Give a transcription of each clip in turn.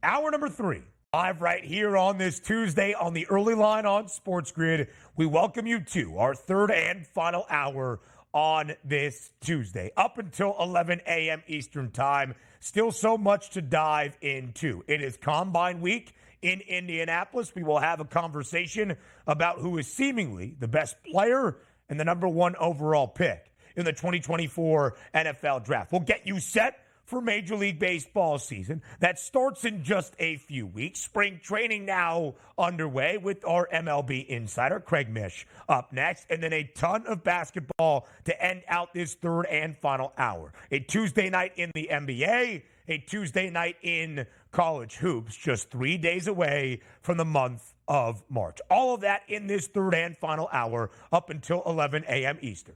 Hour number 3, live right here on this Tuesday on the early line on SportsGrid. We welcome you to our third and final hour on this Tuesday, up until 11 a.m. Eastern time. Still so much to dive into. It is Combine Week in Indianapolis. We will have a conversation about who is seemingly the best player and the number one overall pick in the 2024 NFL Draft. We'll get you set for Major League Baseball season that starts in just a few weeks. Spring training now underway with our MLB insider, Craig Mish, up next. And then a ton of basketball to end out this third and final hour. A Tuesday night in the NBA, a Tuesday night in college hoops, just 3 days away from the month of March. All of that in this third and final hour up until 11 a.m. Eastern.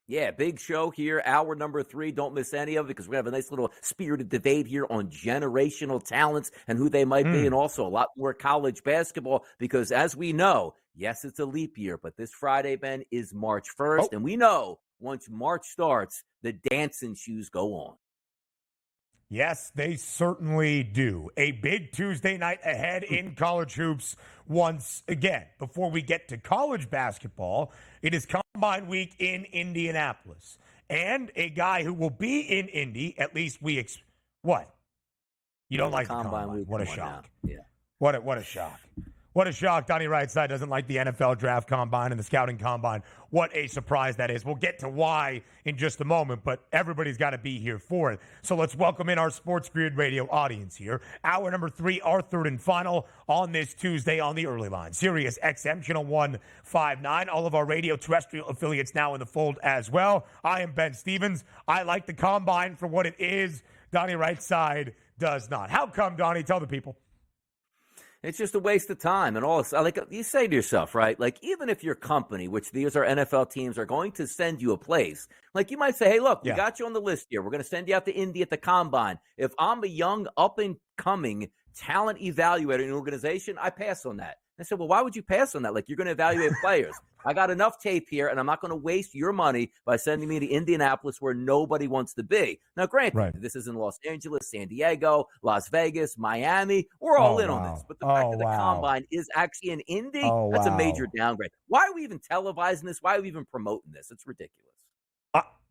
Yeah, big show here, hour number 3. Don't miss any of it because we have a nice little spirited debate here on generational talents and who they might be, and also a lot more college basketball because, as we know, yes, it's a leap year, but this Friday, Ben, is March 1st, and we know once March starts, the dancing shoes go on. Yes, they certainly do. A big Tuesday night ahead in college hoops once again. Before we get to college basketball, it is Combine Week in Indianapolis. And a guy who will be in Indy, at least what? You don't like the Combine Week? What a shock. Yeah. What a shock. What a shock. Donnie Rightside doesn't like the NFL Draft Combine and the Scouting Combine. What a surprise that is. We'll get to why in just a moment, but everybody's got to be here for it. So let's welcome in our SportsGrid radio audience here. Hour number 3, our third and final on this Tuesday on the early line. Sirius XM, channel 159. All of our radio terrestrial affiliates now in the fold as well. I am Ben Stevens. I like the Combine for what it is. Donnie Rightside does not. How come, Donnie? Tell the people. It's just a waste of time and all. Like you say to yourself, right? Like even if your company, which these are NFL teams, are going to send you a place, like you might say, hey, look, we got you on the list here. We're going to send you out to Indy at the Combine. If I'm a young, up-and-coming talent evaluator in an organization, I pass on that. I said, well, why would you pass on that? Like, you're going to evaluate players. I got enough tape here, and I'm not going to waste your money by sending me to Indianapolis where nobody wants to be. Now, granted, this is in Los Angeles, San Diego, Las Vegas, Miami. We're all in on this. But the fact that the Combine is actually in Indy, that's a major downgrade. Why are we even televising this? Why are we even promoting this? It's ridiculous.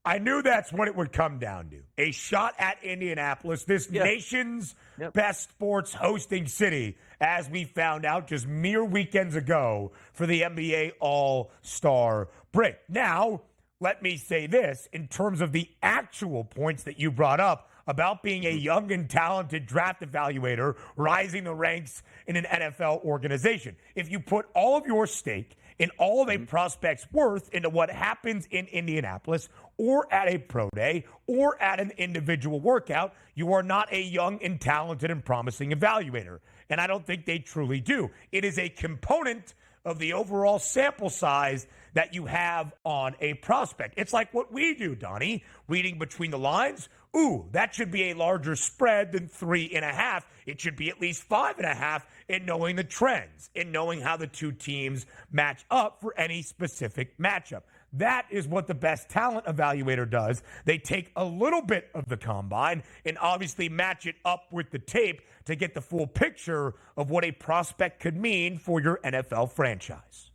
I knew that's what it would come down to. A shot at Indianapolis, this nation's best sports hosting city, as we found out just mere weekends ago for the NBA All-Star break. Now, let me say this, in terms of the actual points that you brought up about being a young and talented draft evaluator rising the ranks in an NFL organization. If you put all of your stake in all of a prospect's worth into what happens in Indianapolis or at a pro day or at an individual workout, you are not a young and talented and promising evaluator. And I don't think they truly do. It is a component of the overall sample size that you have on a prospect. It's like what we do, Donnie, reading between the lines. Ooh, that should be a larger spread than 3.5. It should be at least 5.5 in knowing the trends, in knowing how the two teams match up for any specific matchup. That is what the best talent evaluator does. They take a little bit of the Combine and obviously match it up with the tape to get the full picture of what a prospect could mean for your NFL franchise.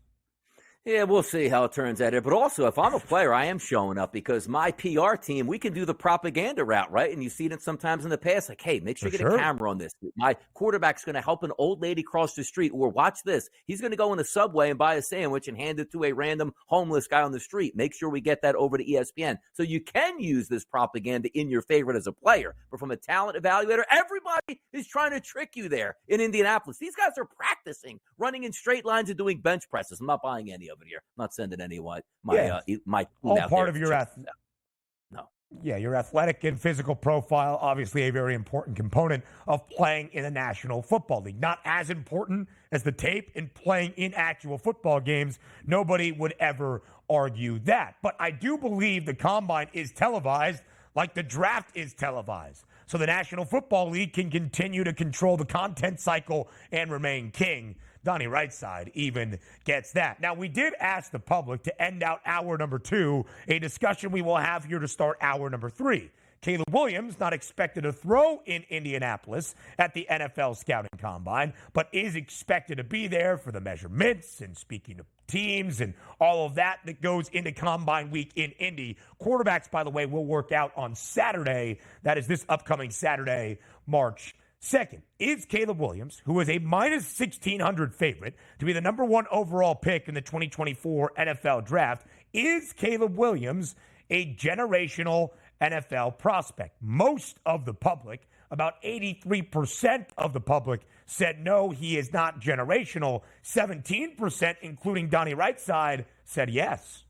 Yeah, we'll see how it turns out. But also, if I'm a player, I am showing up because my PR team, we can do the propaganda route, right? And you've seen it sometimes in the past, like, hey, make sure you get a camera on this. My quarterback's going to help an old lady cross the street, or watch this. He's going to go in the subway and buy a sandwich and hand it to a random homeless guy on the street. Make sure we get that over to ESPN. So you can use this propaganda in your favor as a player. But from a talent evaluator, everybody is trying to trick you there in Indianapolis. These guys are practicing, running in straight lines and doing bench presses. I'm not buying any of it here. I'm not sending anyone my all part of your your athletic and physical profile, obviously a very important component of playing in the National Football League. Not as important as the tape and playing in actual football games. Nobody would ever argue that. But I do believe the Combine is televised like the draft is televised. So the National Football League can continue to control the content cycle and remain king. Donnie Rightside even gets that. Now, we did ask the public to end out hour number 2, a discussion we will have here to start hour number 3. Caleb Williams not expected to throw in Indianapolis at the NFL Scouting Combine, but is expected to be there for the measurements and speaking to teams and all of that goes into Combine Week in Indy. Quarterbacks, by the way, will work out on Saturday. That is this upcoming Saturday, March 2nd. Is Caleb Williams, who is a minus 1,600 favorite to be the number one overall pick in the 2024 NFL Draft, is Caleb Williams a generational NFL prospect? Most of the public, about 83% of the public, said no, he is not generational. 17%, including Donnie Rightside, said yes.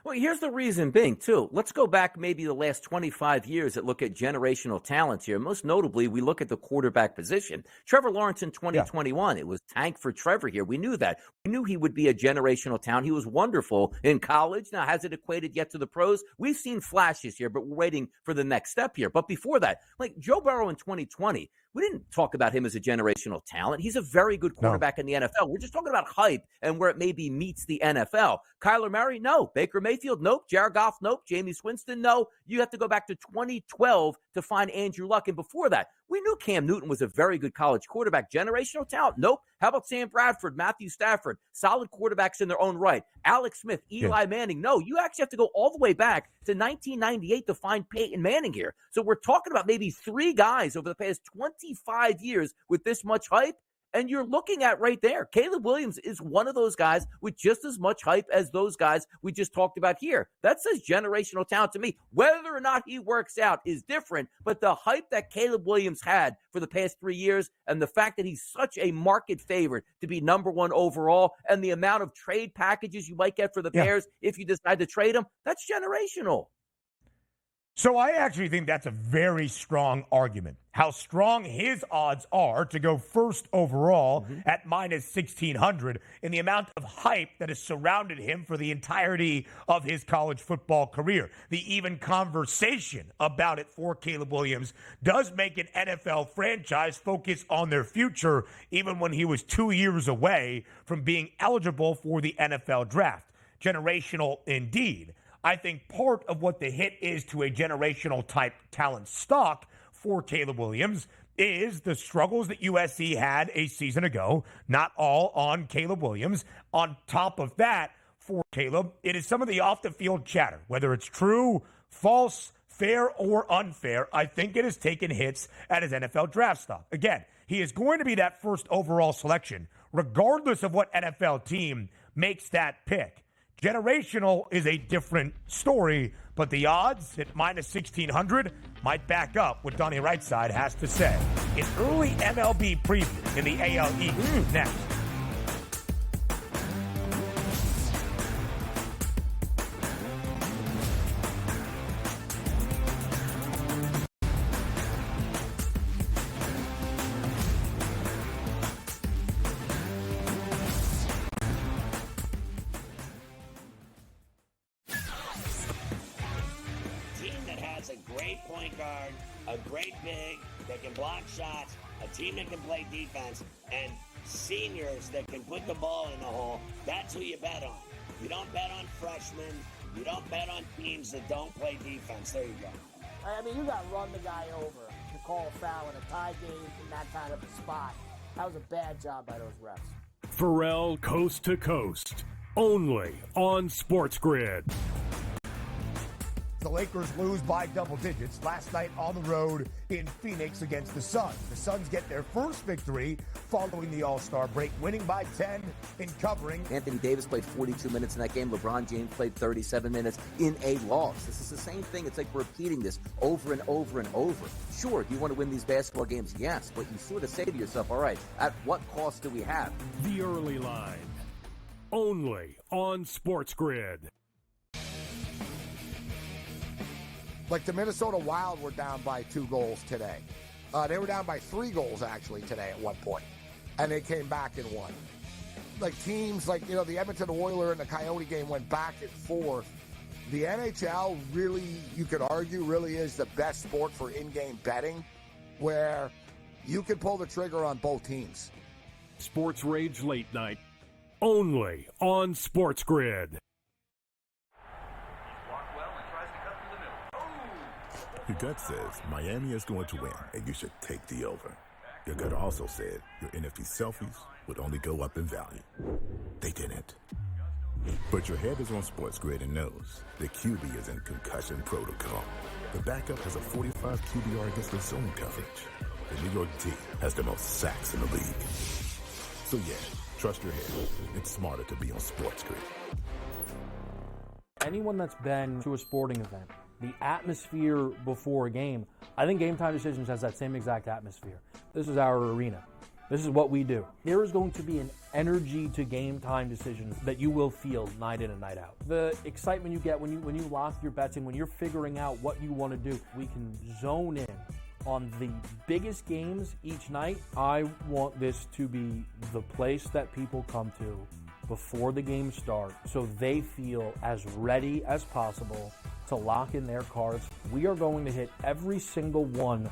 Well, here's the reason being, too. Let's go back maybe the last 25 years and look at generational talents here. Most notably, we look at the quarterback position. Trevor Lawrence in 2021, It was tank for Trevor here. We knew that. We knew he would be a generational talent. He was wonderful in college. Now, has it equated yet to the pros? We've seen flashes here, but we're waiting for the next step here. But before that, like Joe Burrow in 2020, we didn't talk about him as a generational talent. He's a very good quarterback in the NFL. We're just talking about hype and where it maybe meets the NFL. Kyler Murray, no. Baker Mayfield, nope. Jared Goff, nope. Jameis Winston, no. You have to go back to 2012 to find Andrew Luck. And before that, we knew Cam Newton was a very good college quarterback. Generational talent, nope. How about Sam Bradford, Matthew Stafford? Solid quarterbacks in their own right. Alex Smith, Eli Manning. No, you actually have to go all the way back to 1998 to find Peyton Manning here. So we're talking about maybe three guys over the past 25 years with this much hype. And you're looking at right there, Caleb Williams is one of those guys with just as much hype as those guys we just talked about here. That says generational talent to me. Whether or not he works out is different, but the hype that Caleb Williams had for the past 3 years and the fact that he's such a market favorite to be number one overall and the amount of trade packages you might get for the Bears if you decide to trade him, that's generational. So I actually think that's a very strong argument. How strong his odds are to go first overall at minus 1,600 in the amount of hype that has surrounded him for the entirety of his college football career. The even conversation about it for Caleb Williams does make an NFL franchise focus on their future, even when he was 2 years away from being eligible for the NFL draft. Generational indeed. I think part of what the hit is to a generational type talent stock for Caleb Williams is the struggles that USC had a season ago, not all on Caleb Williams. On top of that, for Caleb, it is some of the off the field chatter, whether it's true, false, fair, or unfair. I think it has taken hits at his NFL draft stock. Again, he is going to be that first overall selection, regardless of what NFL team makes that pick. Generational is a different story, but the odds at minus 1,600 might back up what Donnie Rightside has to say. An early MLB preview in the AL East next. Team that can play defense and seniors that can put the ball in the hole. That's who you bet on. You don't bet on freshmen. You don't bet on teams that don't play defense. There you go. I mean, you got to run the guy over to call a foul in a tie game in that kind of a spot. That was a bad job by those refs. Pharrell Coast to Coast, only on SportsGrid. The Lakers lose by double digits last night on the road in Phoenix against the Suns. The Suns get their first victory following the All-Star break, winning by 10 in covering. Anthony Davis played 42 minutes in that game. LeBron James played 37 minutes in a loss. This is the same thing. It's like repeating this over and over and over. Sure, do you want to win these basketball games? Yes, but you sort of say to yourself, all right, at what cost do we have? The Early Line, only on SportsGrid. Like the Minnesota Wild were down by 2 goals today. They were down by 3 goals, actually, today at one point. And they came back and won. Like teams like, the Edmonton Oilers and the Coyote game went back and forth. The NHL really, you could argue, really is the best sport for in-game betting where you can pull the trigger on both teams. Sports Rage Late Night, only on SportsGrid. Your gut says Miami is going to win, and you should take the over. Your gut also said your NFT selfies would only go up in value. They didn't. But your head is on SportsGrid and knows the QB is in concussion protocol. The backup has a 45 QBR against the zone coverage. The New York D has the most sacks in the league. So yeah, trust your head. It's smarter to be on SportsGrid. Anyone that's been to a sporting event, the atmosphere before a game, I think Game Time Decisions has that same exact atmosphere. This is our arena. This is what we do. There is going to be an energy to Game Time Decisions that you will feel night in and night out. The excitement you get when you lock your bets in, when you're figuring out what you want to do, we can zone in on the biggest games each night. I want this to be the place that people come to before the games start so they feel as ready as possible to lock in their cards. We are going to hit every single one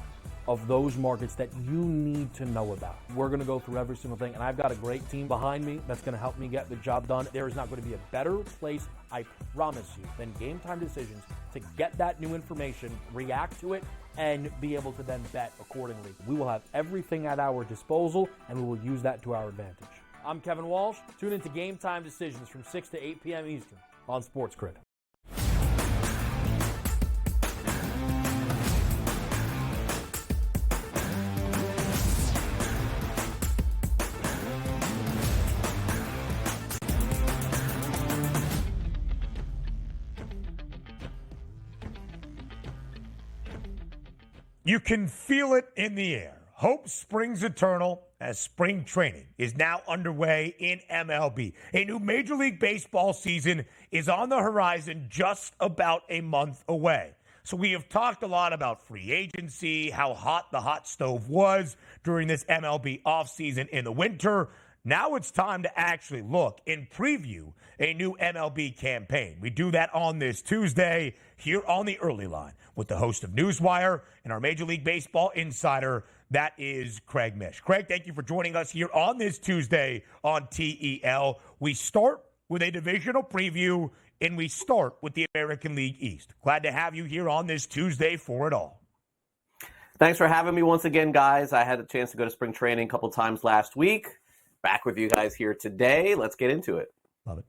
of those markets that you need to know about. We're going to go through every single thing, and I've got a great team behind me that's going to help me get the job done. There is not going to be a better place, I promise you, than Game Time Decisions to get that new information, react to it, and be able to then bet accordingly. We will have everything at our disposal, and we will use that to our advantage. I'm Kevin Walsh. Tune into Game Time Decisions from 6 to 8 p.m. Eastern on SportsGrid. You can feel it in the air. Hope springs eternal as spring training is now underway in MLB. A new Major League Baseball season is on the horizon, just about a month away. So we have talked a lot about free agency, how hot the hot stove was during this MLB offseason in the winter. Now it's time to actually look and preview a new MLB campaign. We do that on this Tuesday here on the Early Line with the host of Newswire and our Major League Baseball insider, that is Craig Mish. Craig, thank you for joining us here on this Tuesday on TEL. We start with a divisional preview, and we start with the American League East. Glad to have you here on this Tuesday for it all. Thanks for having me once again, guys. I had a chance to go to spring training a couple times last week. Back with you guys here today. Let's get into it. Love it.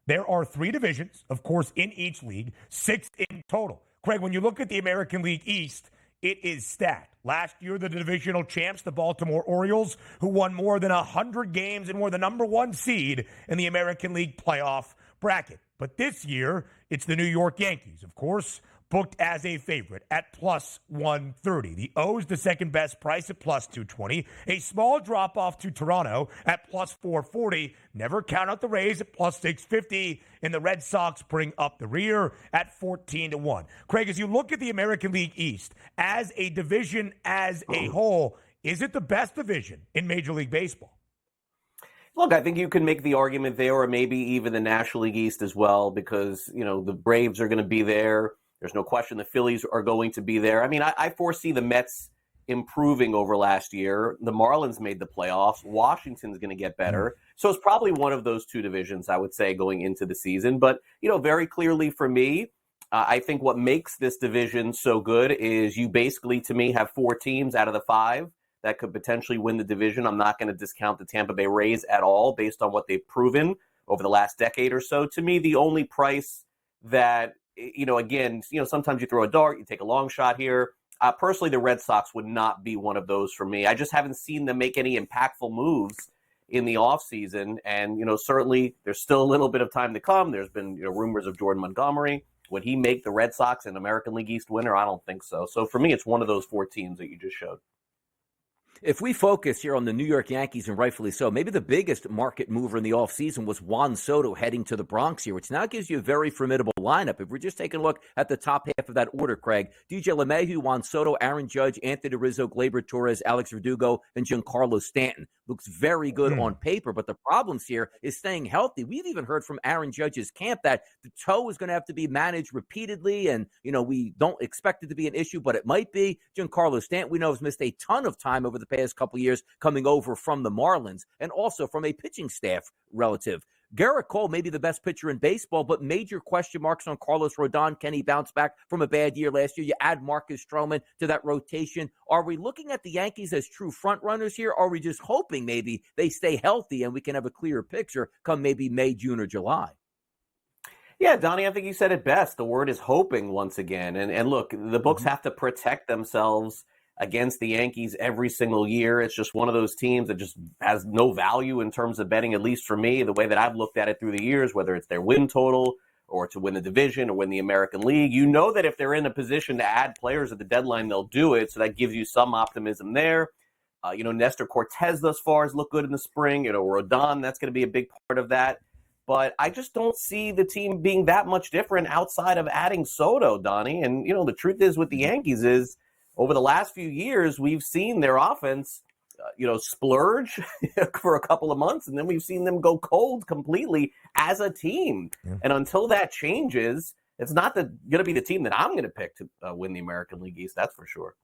There are 3 divisions, of course, in each league, 6 in total. Craig, when you look at the American League East, it is stacked. Last year, the divisional champs, the Baltimore Orioles, who won more than 100 games and were the number 1 seed in the American League playoff bracket. But this year, it's the New York Yankees, of course, booked as a favorite at plus 130. The O's, the second best price at plus 220. A small drop-off to Toronto at plus 440. Never count out the Rays at plus 650. And the Red Sox bring up the rear at 14-1. Craig, as you look at the American League East as a division as a whole, is it the best division in Major League Baseball? Look, I think you can make the argument there, or maybe even the National League East as well, because, you know, the Braves are going to be there. There's no question the Phillies are going to be there. I mean, I foresee the Mets improving over last year. The Marlins made the playoffs. Washington's going to get better. So it's probably one of those 2 divisions, I would say, going into the season. But, you know, very clearly for me, I think what makes this division so good is you basically, to me, have 4 teams out of the 5 that could potentially win the division. I'm not going to discount the Tampa Bay Rays at all based on what they've proven over the last decade or so. To me, the only price that, you know, again, you know, sometimes you throw a dart, you take a long shot here. Personally, the Red Sox would not be one of those for me. I just haven't seen them make any impactful moves in the offseason. And, you know, certainly there's still a little bit of time to come. There's been, you know, rumors of Jordan Montgomery. Would he make the Red Sox an American League East winner? I don't think so. So for me, it's one of those 4 teams that you just showed. If we focus here on the New York Yankees, and rightfully so, maybe the biggest market mover in the offseason was Juan Soto heading to the Bronx here, which now gives you a very formidable lineup. If we're just taking a look at the top half of that order, Craig, DJ LeMahieu, Juan Soto, Aaron Judge, Anthony Rizzo, Gleyber Torres, Alex Verdugo, and Giancarlo Stanton. Looks very good on paper, but the problems here is staying healthy. We've even heard from Aaron Judge's camp that the toe is going to have to be managed repeatedly, and, you know, we don't expect it to be an issue, but it might be. Giancarlo Stanton, we know, has missed a ton of time over the past couple years coming over from the Marlins and also from a pitching staff relative. Garrett Cole may be the best pitcher in baseball, but major question marks on Carlos Rodon. Can he bounce back from a bad year last year? You add Marcus Stroman to that rotation. Are we looking at the Yankees as true front runners here? Or are we just hoping maybe they stay healthy and we can have a clearer picture come maybe May, June, or July? Yeah, Donnie, I think you said it best. The word is hoping once again. And look, the books have to protect themselves against the Yankees every single year. It's just one of those teams that just has no value in terms of betting, at least for me, the way that I've looked at it through the years, whether it's their win total or to win the division or win the American League. You know that if they're in a position to add players at the deadline, they'll do it. So that gives you some optimism there. Nestor Cortez thus far has looked good in the spring. Rodon, that's going to be a big part of that. But I just don't see the team being that much different outside of adding Soto, Donnie. And, the truth is with the Yankees is over the last few years, we've seen their offense, splurge for a couple of months, and then we've seen them go cold completely as a team. Yeah. And until that changes, it's not going to be the team that I'm going to pick to win the American League East, that's for sure.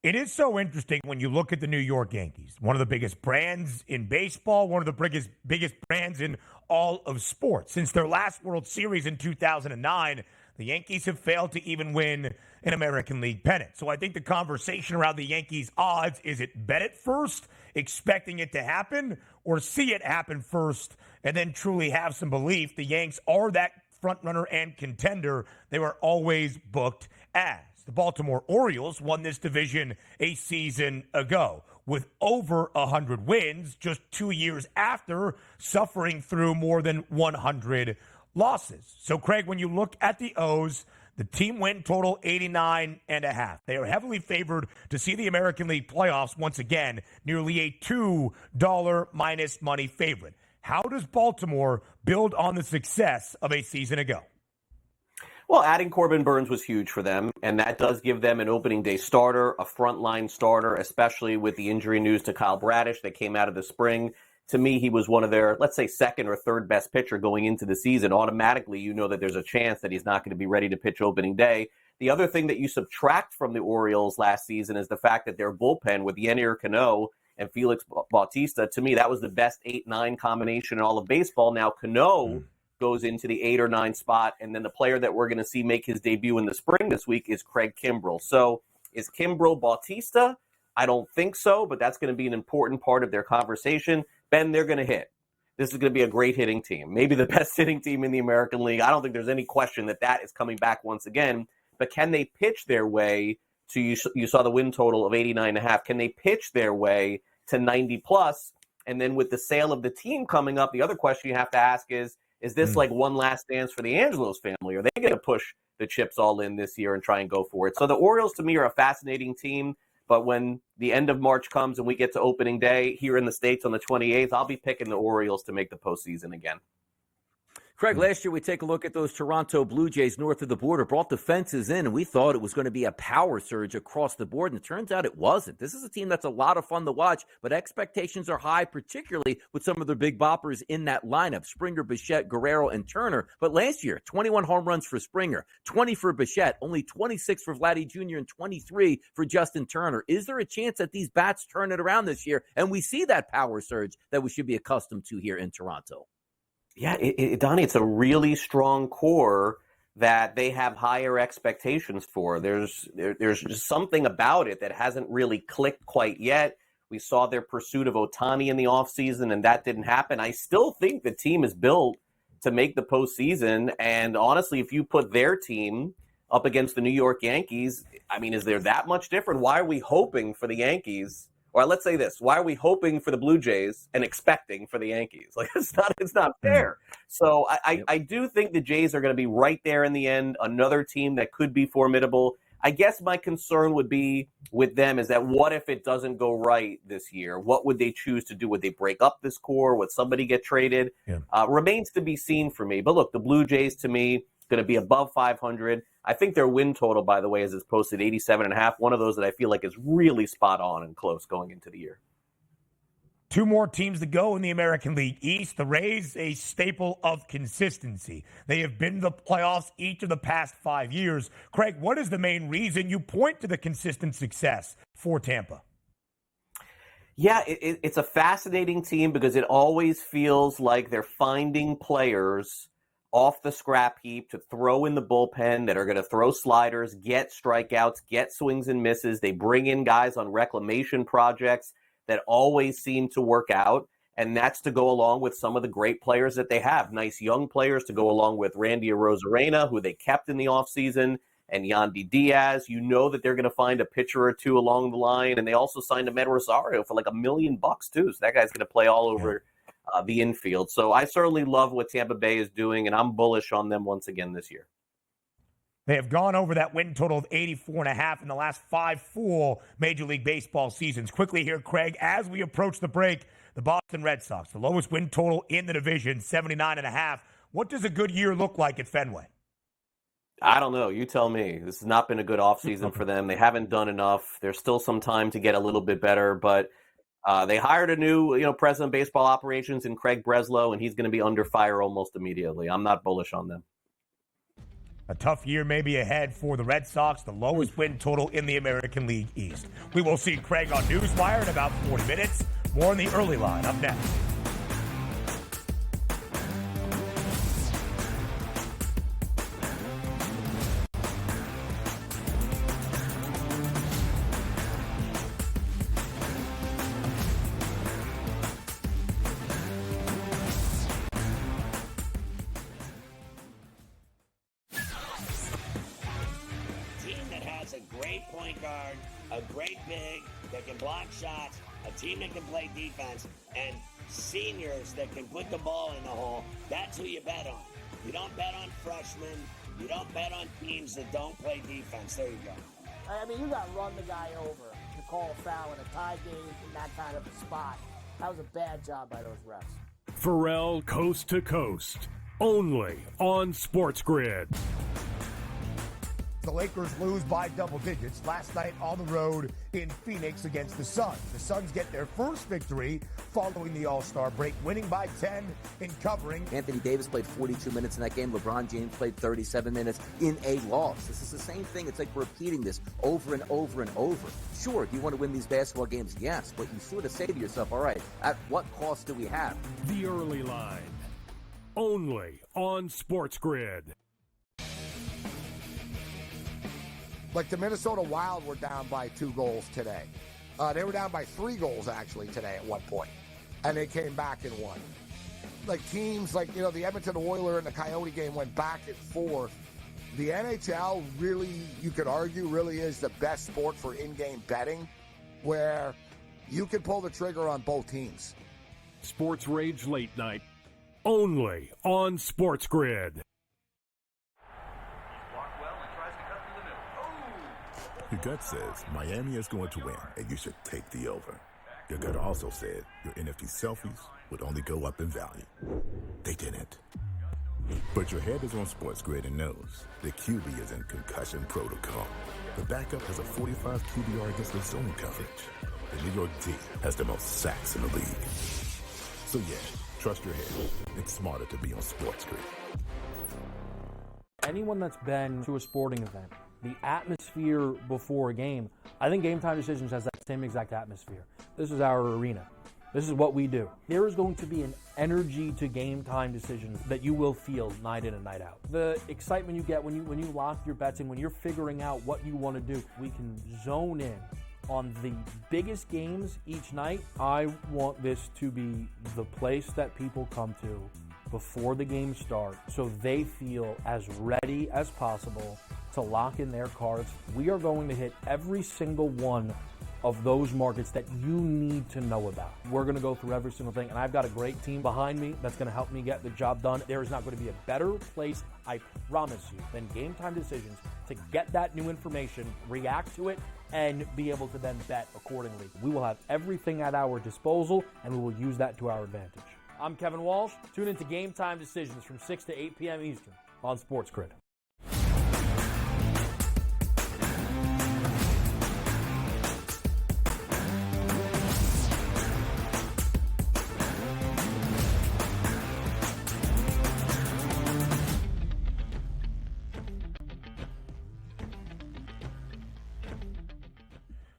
It is so interesting when you look at the New York Yankees, one of the biggest brands in baseball, one of the biggest brands in all of sports. Since their last World Series in 2009, the Yankees have failed to even win an American League pennant. So I think the conversation around the Yankees' odds, is it bet it first, expecting it to happen, or see it happen first and then truly have some belief the Yanks are that front runner and contender they were always booked as? The Baltimore Orioles won this division a season ago with over 100 wins just 2 years after suffering through more than 100 losses. So, Craig, when you look at the O's, the team win total 89.5. They are heavily favored to see the American League playoffs once again, nearly a $2 minus money favorite. How does Baltimore build on the success of a season ago? Well, adding Corbin Burns was huge for them, and that does give them an opening day starter, a frontline starter, especially with the injury news to Kyle Bradish that came out of the spring. To me, he was one of their, let's say, second or third best pitcher going into the season. Automatically, you know that there's a chance that he's not going to be ready to pitch opening day. The other thing that you subtract from the Orioles last season is the fact that their bullpen with Yennier Cano and Felix Bautista, to me, that was the best 8-9 combination in all of baseball. Now, Cano goes into the 8 or 9 spot, and then the player that we're going to see make his debut in the spring this week is Craig Kimbrell. So is Kimbrell Bautista? I don't think so, but that's going to be an important part of their conversation. Ben, they're going to hit. This is going to be a great hitting team, maybe the best hitting team in the American League. I don't think there's any question that is coming back once again, but can they pitch their way to, you saw the win total of 89.5, can they pitch their way to 90 plus? And then with the sale of the team coming up, the other question you have to ask is this like one last dance for the Angelos family? Are they going to push the chips all in this year and try and go for it? So the Orioles, to me, are a fascinating team. But when the end of March comes and we get to opening day here in the States on the 28th, I'll be picking the Orioles to make the postseason again. Craig, last year we take a look at those Toronto Blue Jays north of the border, brought the fences in, and we thought it was going to be a power surge across the board, and it turns out it wasn't. This is a team that's a lot of fun to watch, but expectations are high, particularly with some of their big boppers in that lineup, Springer, Bichette, Guerrero, and Turner. But last year, 21 home runs for Springer, 20 for Bichette, only 26 for Vladdy Jr., and 23 for Justin Turner. Is there a chance that these bats turn it around this year, and we see that power surge that we should be accustomed to here in Toronto? Yeah, Donnie, it's a really strong core that they have higher expectations for. There's just something about it that hasn't really clicked quite yet. We saw their pursuit of Ohtani in the offseason, and that didn't happen. I still think the team is built to make the postseason. And honestly, if you put their team up against the New York Yankees, I mean, is there that much different? Why are we hoping for the Yankees? Or let's say this, why are we hoping for the Blue Jays and expecting for the Yankees? Like, it's not fair. So I do think the Jays are going to be right there in the end, another team that could be formidable. I guess my concern would be with them is that what if it doesn't go right this year? What would they choose to do? Would they break up this core? Would somebody get traded? Remains to be seen for me. But look, the Blue Jays, to me, going to be above 500. I think their win total, by the way, is posted 87.5. One of those that I feel like is really spot on and close going into the year. Two more teams to go in the American League East. The Rays, a staple of consistency. They have been to the playoffs each of the past 5 years. Craig, what is the main reason you point to the consistent success for Tampa? Yeah, it's a fascinating team because it always feels like they're finding players off the scrap heap to throw in the bullpen that are going to throw sliders, get strikeouts, get swings and misses. They bring in guys on reclamation projects that always seem to work out. And that's to go along with some of the great players that they have. Nice young players to go along with Randy Arozarena, who they kept in the offseason, and Yandy Diaz. You know that they're going to find a pitcher or two along the line. And they also signed Ahmed Rosario for like $1 million too. So that guy's going to play all over the infield. So I certainly love what Tampa Bay is doing, and I'm bullish on them once again this year. They have gone over that win total of 84.5 in the last 5 full Major League Baseball seasons. Quickly here, Craig, as we approach the break, the Boston Red Sox, the lowest win total in the division, 79.5. What does a good year look like at Fenway? I don't know. You tell me. This has not been a good offseason for them. They haven't done enough. There's still some time to get a little bit better, but they hired a new, president of baseball operations in Craig Breslow, and he's going to be under fire almost immediately. I'm not bullish on them. A tough year maybe ahead for the Red Sox, the lowest win total in the American League East. We will see Craig on Newswire in about 40 minutes. More in the early line up next. A great big that can block shots, a team that can play defense, and seniors that can put the ball in the hole. That's who you bet on. You don't bet on freshmen. You don't bet on teams that don't play defense. There you go. I mean, you got to run the guy over to call a foul in a tie game in that kind of a spot. That was a bad job by those refs. Pharrell Coast to Coast, only on SportsGrid. The Lakers lose by double digits last night on the road in Phoenix against the Suns. The Suns get their first victory following the All-Star break, winning by 10 in covering. Anthony Davis played 42 minutes in that game. LeBron James played 37 minutes in a loss. This is the same thing. It's like repeating this over and over and over. Sure, do you want to win these basketball games? Yes, but you sort of say to yourself, all right, at what cost do we have? The Early Line, only on SportsGrid. Like the Minnesota Wild were down by 2 goals today. They were down by 3 goals, actually, today at one point. And they came back and won. Like teams like, the Edmonton Oilers and the Coyote game went back and forth. The NHL really, you could argue, really is the best sport for in-game betting, where you can pull the trigger on both teams. Sports Rage Late Night, only on SportsGrid. Your gut says Miami is going to win, and you should take the over. Your gut also said your NFT selfies would only go up in value. They didn't. But your head is on SportsGrid and knows the QB is in concussion protocol. The backup has a 45 QBR against the zone coverage. The New York D has the most sacks in the league. So yeah, trust your head. It's smarter to be on SportsGrid. Anyone that's been to a sporting event, the atmosphere before a game, I think Game Time Decisions has that same exact atmosphere. This is our arena. This is what we do. There is going to be an energy to Game Time Decisions that you will feel night in and night out. The excitement you get when you lock your bets in, when you're figuring out what you want to do, we can zone in on the biggest games each night. I want this to be the place that people come to before the games start so they feel as ready as possible to lock in their cards. We are going to hit every single one of those markets that you need to know about. We're going to go through every single thing, and I've got a great team behind me that's going to help me get the job done. There is not going to be a better place, I promise you, than Game Time Decisions to get that new information, react to it, and be able to then bet accordingly. We will have everything at our disposal, and we will use that to our advantage. I'm Kevin Walsh. Tune into Game Time Decisions from 6 to 8 p.m. Eastern on SportsGrid.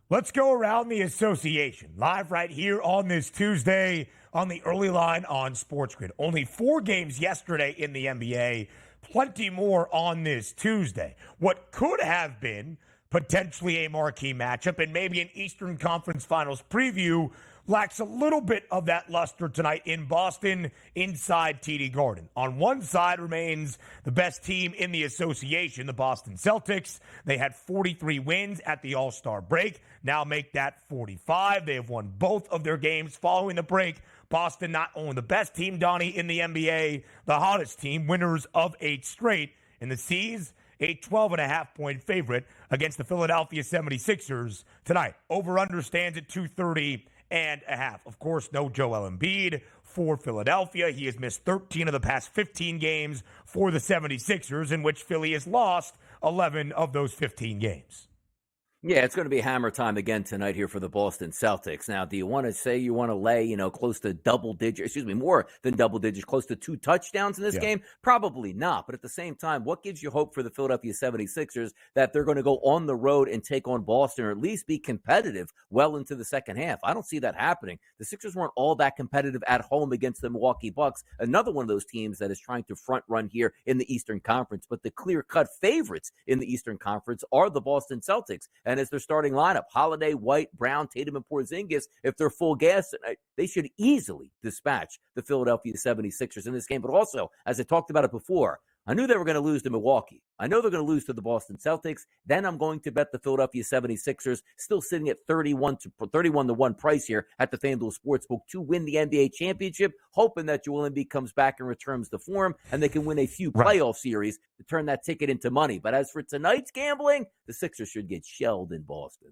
Let's go around the association. Live right here on this Tuesday on the early line on SportsGrid. Only 4 games yesterday in the NBA. Plenty more on this Tuesday. What could have been potentially a marquee matchup and maybe an Eastern Conference Finals preview lacks a little bit of that luster tonight in Boston inside TD Garden. On one side remains the best team in the association, the Boston Celtics. They had 43 wins at the All-Star break. Now make that 45. They have won both of their games following the break. Boston not only the best team, Donnie, in the NBA, the hottest team, winners of 8 straight. In the C's, a 12.5-point favorite against the Philadelphia 76ers tonight. Over-under stands at 230.5. Of course, no Joel Embiid for Philadelphia. He has missed 13 of the past 15 games for the 76ers, in which Philly has lost 11 of those 15 games. Yeah, it's going to be hammer time again tonight here for the Boston Celtics. Now, do you want to say you want to lay, close to more than double digits, close to 2 touchdowns in this game? Probably not. But at the same time, what gives you hope for the Philadelphia 76ers that they're going to go on the road and take on Boston or at least be competitive well into the second half? I don't see that happening. The Sixers weren't all that competitive at home against the Milwaukee Bucks, another one of those teams that is trying to front run here in the Eastern Conference. But the clear-cut favorites in the Eastern Conference are the Boston Celtics. And as their starting lineup, Holiday, White, Brown, Tatum, and Porzingis, if they're full gas tonight, they should easily dispatch the Philadelphia 76ers in this game. But also, as I talked about it before, I knew they were going to lose to Milwaukee. I know they're going to lose to the Boston Celtics. Then I'm going to bet the Philadelphia 76ers, still sitting at 31 to 1 price here at the FanDuel Sportsbook to win the NBA championship, hoping that Joel Embiid comes back and returns to form, and they can win a few playoff series to turn that ticket into money. But as for tonight's gambling, the Sixers should get shelled in Boston.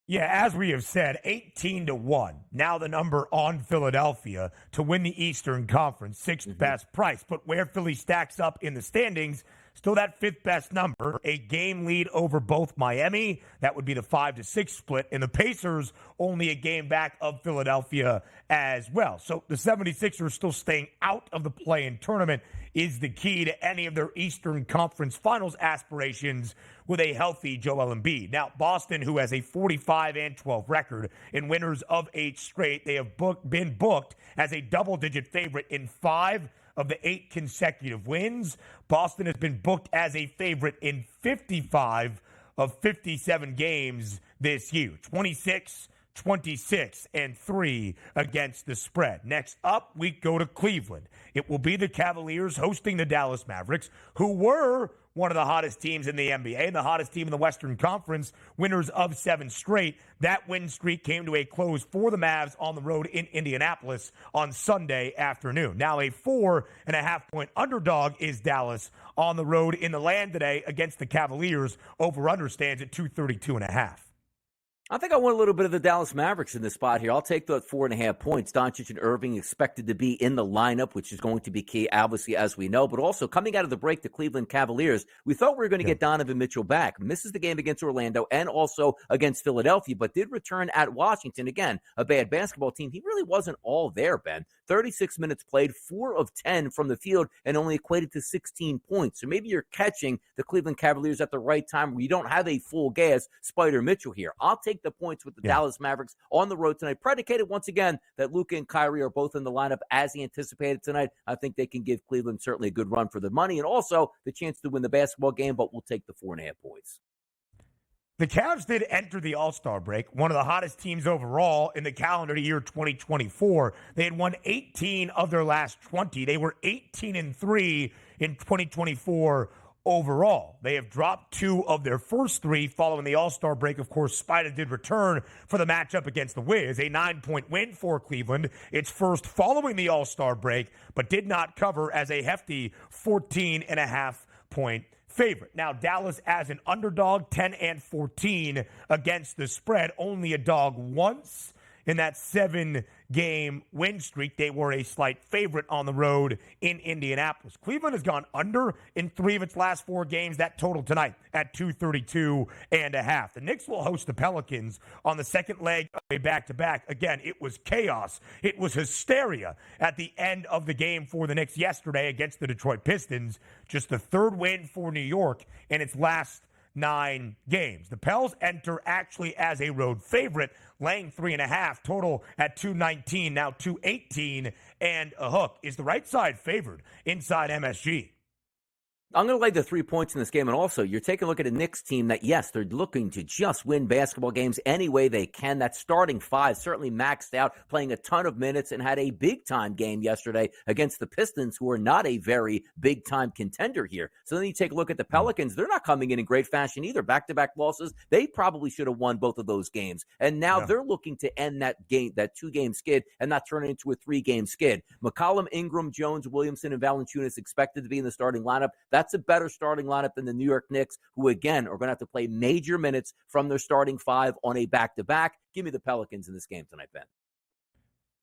Yeah, as we have said, 18-1. Now the number on Philadelphia to win the Eastern Conference, 6th best price. But where Philly stacks up in the standings, still that 5th best number, a game lead over both Miami. That would be the 5-6 split. And the Pacers only a game back of Philadelphia as well. So the 76ers still staying out of the play-in tournament is the key to any of their Eastern Conference Finals aspirations with a healthy Joel Embiid. Now, Boston, who has a 45-12 record and winners of 8 straight, they have been booked as a double-digit favorite in 5 of the 8 consecutive wins. Boston has been booked as a favorite in 55 of 57 games this year. 26-3 against the spread. Next up, we go to Cleveland. It will be the Cavaliers hosting the Dallas Mavericks, who were one of the hottest teams in the NBA and the hottest team in the Western Conference, winners of 7 straight. That win streak came to a close for the Mavs on the road in Indianapolis on Sunday afternoon. Now a 4.5-point underdog is Dallas on the road in the land today against the Cavaliers. Over-under stands at 232.5. I think I want a little bit of the Dallas Mavericks in this spot here. I'll take the 4.5 points. Doncic and Irving expected to be in the lineup, which is going to be key, obviously, as we know. But also, coming out of the break, the Cleveland Cavaliers, we thought we were going to get Donovan Mitchell back. Misses the game against Orlando and also against Philadelphia, but did return at Washington. Again, a bad basketball team. He really wasn't all there, Ben. 36 minutes played, 4 of 10 from the field, and only equated to 16 points. So maybe you're catching the Cleveland Cavaliers at the right time where you don't have a full gas Spider Mitchell here. I'll take the points with the Dallas Mavericks on the road tonight, predicated once again that Luka and Kyrie are both in the lineup as he anticipated tonight. I think they can give Cleveland certainly a good run for the money and also the chance to win the basketball game, but we'll take the 4.5 points. The Cavs did enter the All-Star break, one of the hottest teams overall in the calendar year 2024. They had won 18 of their last 20. They were 18-3 in 2024 overall. They have dropped 2 of their first 3 following the All-Star break. Of course, Spida did return for the matchup against the Wiz, a 9-point win for Cleveland. Its first following the All-Star break, but did not cover as a hefty 14.5-point favorite. Now, Dallas as an underdog, 10-14 against the spread, only a dog once in that 7-game win streak. They were a slight favorite on the road in Indianapolis. Cleveland has gone under in 3 of its last 4 games. That total tonight at 232.5. The Knicks will host the Pelicans on the second leg of a back-to-back. Again, it was chaos. It was hysteria at the end of the game for the Knicks yesterday against the Detroit Pistons. Just the 3rd win for New York in its last 9 games. The Pels enter actually as a road favorite, laying 3.5, total at 219, now 218, and a hook. Is the right side favored inside MSG? I'm going to lay the 3 points in this game. And also, you're taking a look at a Knicks team that, yes, they're looking to just win basketball games any way they can. That starting 5 certainly maxed out, playing a ton of minutes, and had a big-time game yesterday against the Pistons, who are not a very big-time contender here. So then you take a look at the Pelicans. They're not coming in great fashion either. Back-to-back losses. They probably should have won both of those games. And now they're looking to end that game, that 2-game skid, and not turn it into a 3-game skid. McCollum, Ingram, Jones, Williamson, and Valanciunas expected to be in the starting lineup. That's a better starting lineup than the New York Knicks, who, again, are going to have to play major minutes from their starting 5 on a back-to-back. Give me the Pelicans in this game tonight, Ben.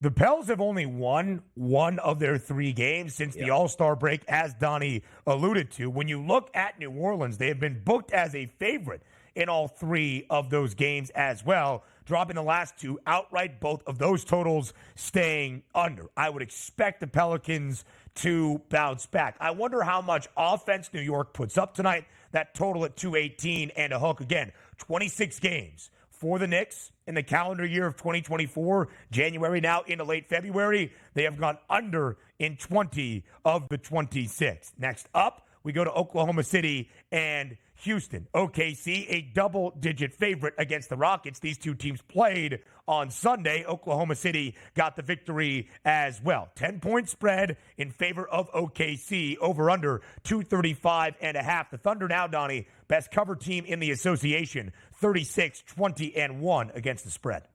The Pels have only won 1 of their 3 games since the All-Star break, as Donnie alluded to. When you look at New Orleans, they have been booked as a favorite in all 3 of those games as well, dropping the last 2 outright, both of those totals staying under. I would expect the Pelicans to bounce back. I wonder how much offense New York puts up tonight. That total at 218 and a hook. Again, 26 games for the Knicks in the calendar year of 2024, January now into late February. They have gone under in 20 of the 26. Next up, we go to Oklahoma City and Houston. OKC, a double-digit favorite against the Rockets. These two teams played on Sunday. Oklahoma City got the victory as well. 10-point spread in favor of OKC, over under 235.5. The Thunder now, Donnie, best cover team in the association, 36-20-1 against the spread.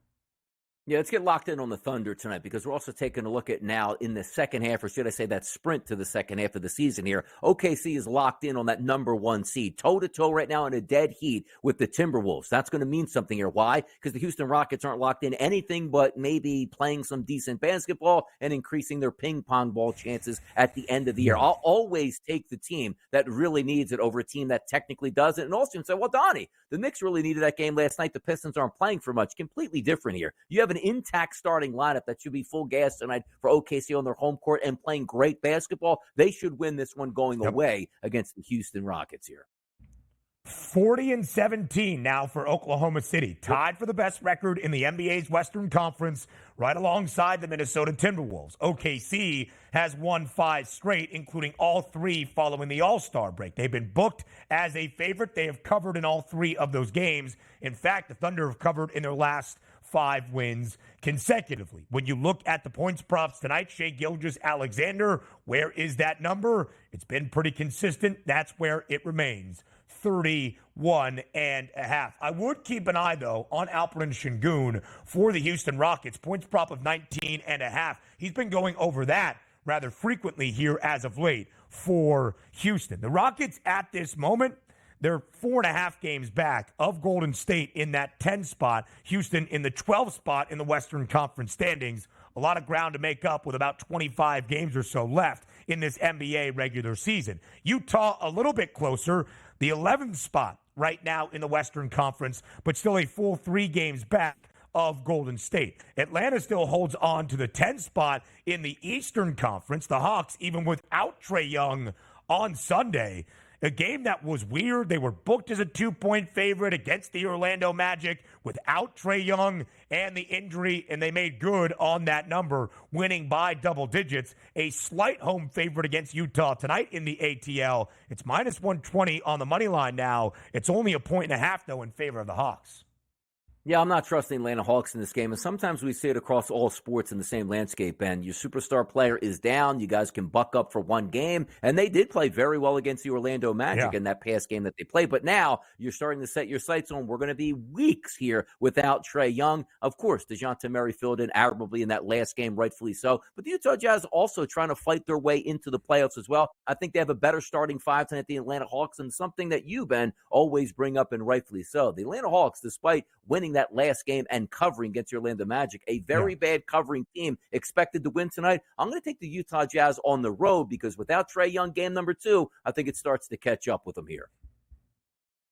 Yeah, let's get locked in on the Thunder tonight, because we're also taking a look at now in the second half, or should I say that sprint to the second half of the season here. OKC is locked in on that number 1 seed, toe-to-toe right now in a dead heat with the Timberwolves. That's going to mean something here. Why? Because the Houston Rockets aren't locked in anything but maybe playing some decent basketball and increasing their ping pong ball chances at the end of the year. I'll always take the team that really needs it over a team that technically doesn't. And also say, well, Donnie, the Knicks really needed that game last night. The Pistons aren't playing for much. Completely different here. You have an intact starting lineup that should be full gas tonight for OKC on their home court and playing great basketball. They should win this one going away against the Houston Rockets here. 40-17 now for Oklahoma City, tied for the best record in the NBA's Western Conference, right alongside the Minnesota Timberwolves. OKC has won 5 straight, including all 3 following the All-Star break. They've been booked as a favorite. They have covered in all 3 of those games. In fact, the Thunder have covered in their last 5 wins consecutively. When you look at the points props tonight, Shai Gilgeous-Alexander, where is that number? It's been pretty consistent. That's where it remains. 31.5. I would keep an eye, though, on Alperen Şengün for the Houston Rockets. Points prop of 19.5. He's been going over that rather frequently here as of late for Houston. The Rockets at this moment, they're 4.5 games back of Golden State in that 10 spot. Houston in the 12 spot in the Western Conference standings. A lot of ground to make up with about 25 games or so left in this NBA regular season. Utah a little bit closer, the 11th spot right now in the Western Conference, but still a full 3 games back of Golden State. Atlanta still holds on to the 10th spot in the Eastern Conference. The Hawks, even without Trae Young on Sunday, a game that was weird. They were booked as a 2-point favorite against the Orlando Magic without Trae Young and the injury, and they made good on that number, winning by double digits. A slight home favorite against Utah tonight in the ATL. It's minus 120 on the money line now. It's only a 1.5, though, in favor of the Hawks. Yeah, I'm not trusting Atlanta Hawks in this game, and sometimes we see it across all sports in the same landscape, Ben. Your superstar player is down. You guys can buck up for one game, and they did play very well against the Orlando Magic in that past game that they played, but now you're starting to set your sights on we're going to be weeks here without Trae Young. Of course, DeJounte Murray filled in admirably in that last game, rightfully so, but the Utah Jazz also trying to fight their way into the playoffs as well. I think they have a better starting 5 than at the Atlanta Hawks, and something that you, Ben, always bring up, and rightfully so. The Atlanta Hawks, despite winning that last game and covering against your Orlando Magic, a very bad covering team expected to win tonight. I'm going to take the Utah Jazz on the road because without Trae Young, game number 2, I think it starts to catch up with them here.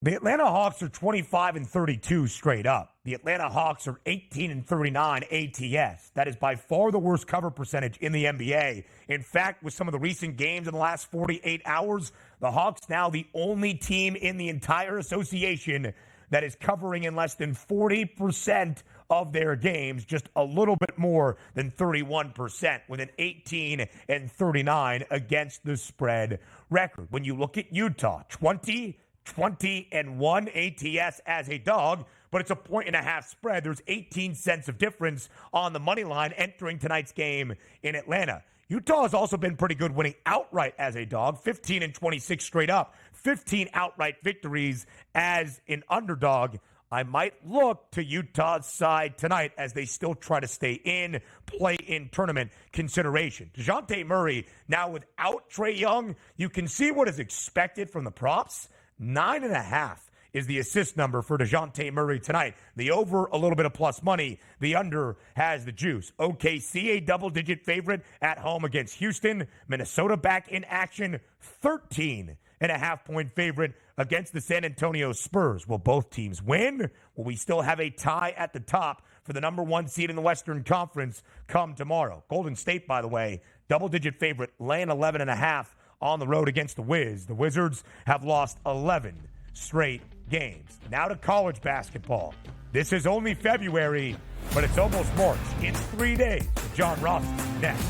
The Atlanta Hawks are 25-32 straight up. The Atlanta Hawks are 18-39 ATS. That is by far the worst cover percentage in the NBA. In fact, with some of the recent games in the last 48 hours, the Hawks now the only team in the entire association that is covering in less than 40% of their games, just a little bit more than 31%, with an 18-39 against the spread record. When you look at Utah, 20-1 ATS as a dog, but it's a 1.5 spread. There's 18 cents of difference on the money line entering tonight's game in Atlanta. Utah has also been pretty good winning outright as a dog, 15-26 straight up, 15 outright victories as an underdog. I might look to Utah's side tonight as they still try to stay in play-in tournament consideration. DeJounte Murray, now without Trae Young, you can see what is expected from the props. 9.5 is the assist number for DeJounte Murray tonight. The over, a little bit of plus money. The under has the juice. OKC, a double-digit favorite at home against Houston. Minnesota back in action, 13.5-point favorite against the San Antonio Spurs. Will both teams win? Will we still have a tie at the top for the number one seed in the Western Conference come tomorrow? Golden State, by the way, double-digit favorite, laying 11.5 on the road against the Wiz. The Wizards have lost 11 straight games. Now to college basketball. This is only February, but it's almost March. In 3 days, with John Rothstein next.